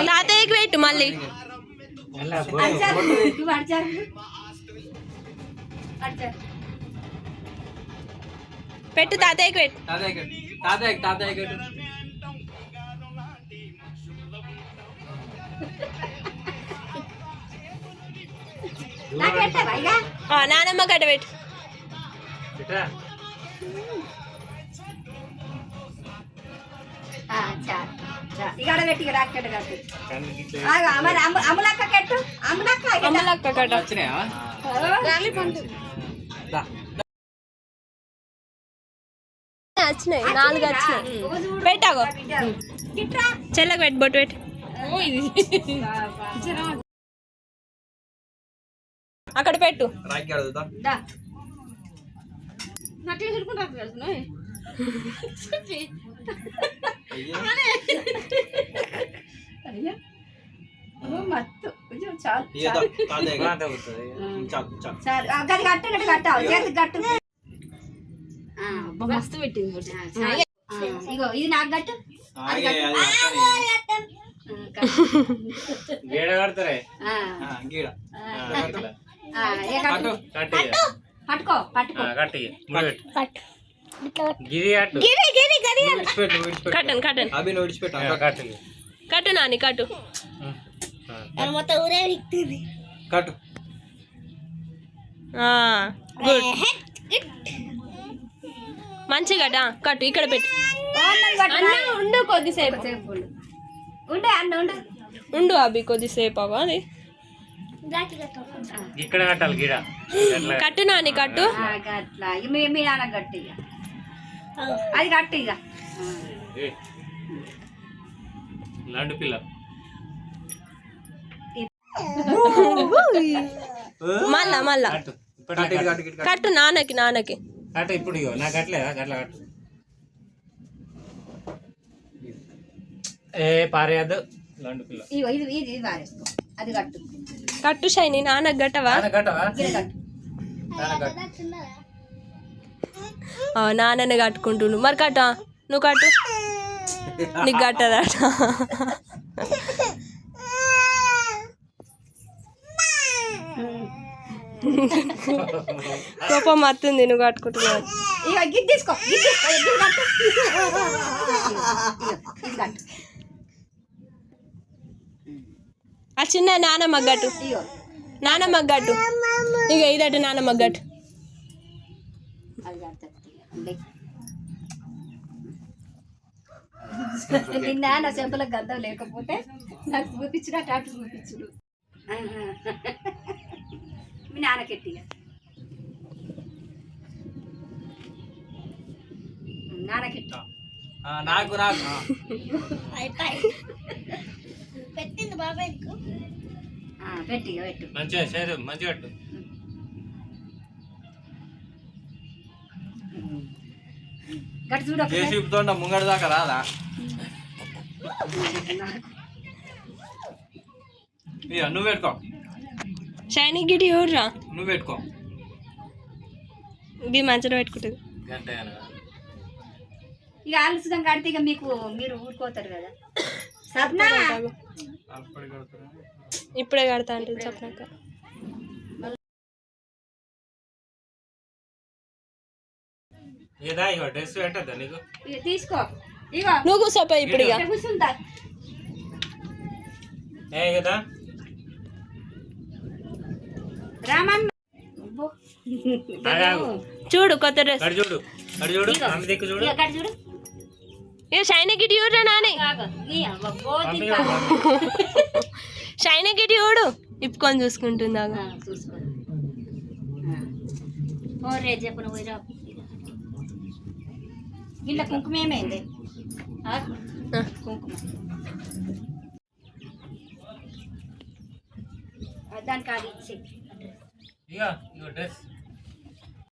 తాతయ్యకి పెట్టు మళ్ళీ. పెట్టు తాతయ్యకి పెట్టు. నానమ్మ కట్ట పెట్టు. వచ్చినాయి 4 వచ్చినాయి. పెట్టాగో చెల్లకు పెట్టు బొట్టు పెట్టు. అక్కడ పెట్టు. మస్తు పెట్టింది. ఇగో ఇది నాకు గట్టు. పట్టుకో పట్టుకో కట్టను కట్టను కట్టు నాని కట్టు. మొత్తం ఊరే కట్టు. మంచిగా కట్టు. ఇక్కడ పెట్టు. ఉండు కొద్దిసేపు ఉండు అభి కొద్దిసేపు అవ్వ. అది ఇక్కడ కట్టాలి. గిడ కట్టు నాని కట్టు. మీ నాన్న గట్టి అది కట్టు. ఇక లండు పిల్ల మళ్ళా మళ్ళా కట్టు. నాన్నకి నాన్నకి కట్టు. ఇప్పుడు నాకు కట్టలేదా? గట్ల కట్టు. పారేయద్దు. లండు పిల్ల ఇది పారేసుకో. అది కట్టు కట్టు. షైని నాన్నకి గట్టవా? నాన్నని కట్టుకుంటుండు. మరి కట్ట నువ్వు కట్టు. నీకు కట్టదా? కోపం వస్తుంది నువ్వు కట్టుకుంటున్నావు. ఆ చిన్న నానమ్మ గట్టు. నానమ్మ గట్టు. ఇక ఇదట నానమ్మ గట్టు. నాన్న చెంపలకు గద్దం లేకపోతే నాకు చూపించినట్టు అటు చూపించుడు. మీ నాన్నకెట్టిగా నాన్నకెట్టి నాకు పెట్టింది బాబాయ్. పెట్టిగా పెట్టు. మంచిగా మంచిగా పెట్టు. గట్టి చూడ ముంగడి దాకా రాదా? నువ్వు పెట్టుకో. షైనీ గిటి ఎవరురా? నువ్వు పెట్టుకో. ఇది మంచిగా పెట్టుకుంటుంది. ఇక ఆలస్యంగా కడితే ఇక మీరు ఊరుకోతారు కదా. సప్నా ఇప్పుడే కడతా అంటే చెప్పినాక తీసుకో. నువ్వు కూర్చోపో. ఇప్పుడు ఇక కూర్చుంటా. రామన్ చూడు కొత్త డ్రెస్ చూడు. చూడు. ఏ షైనీ గిటి చూడరా నాని. షైనీ గిటి చూడు. ఇప్పుకొని చూసుకుంటుందా? చెప్పు నువ్వు. ఇలా కుంకుమ ఏమైంది? కుంకుమ దానికి అది ఇచ్చి డ్రెస్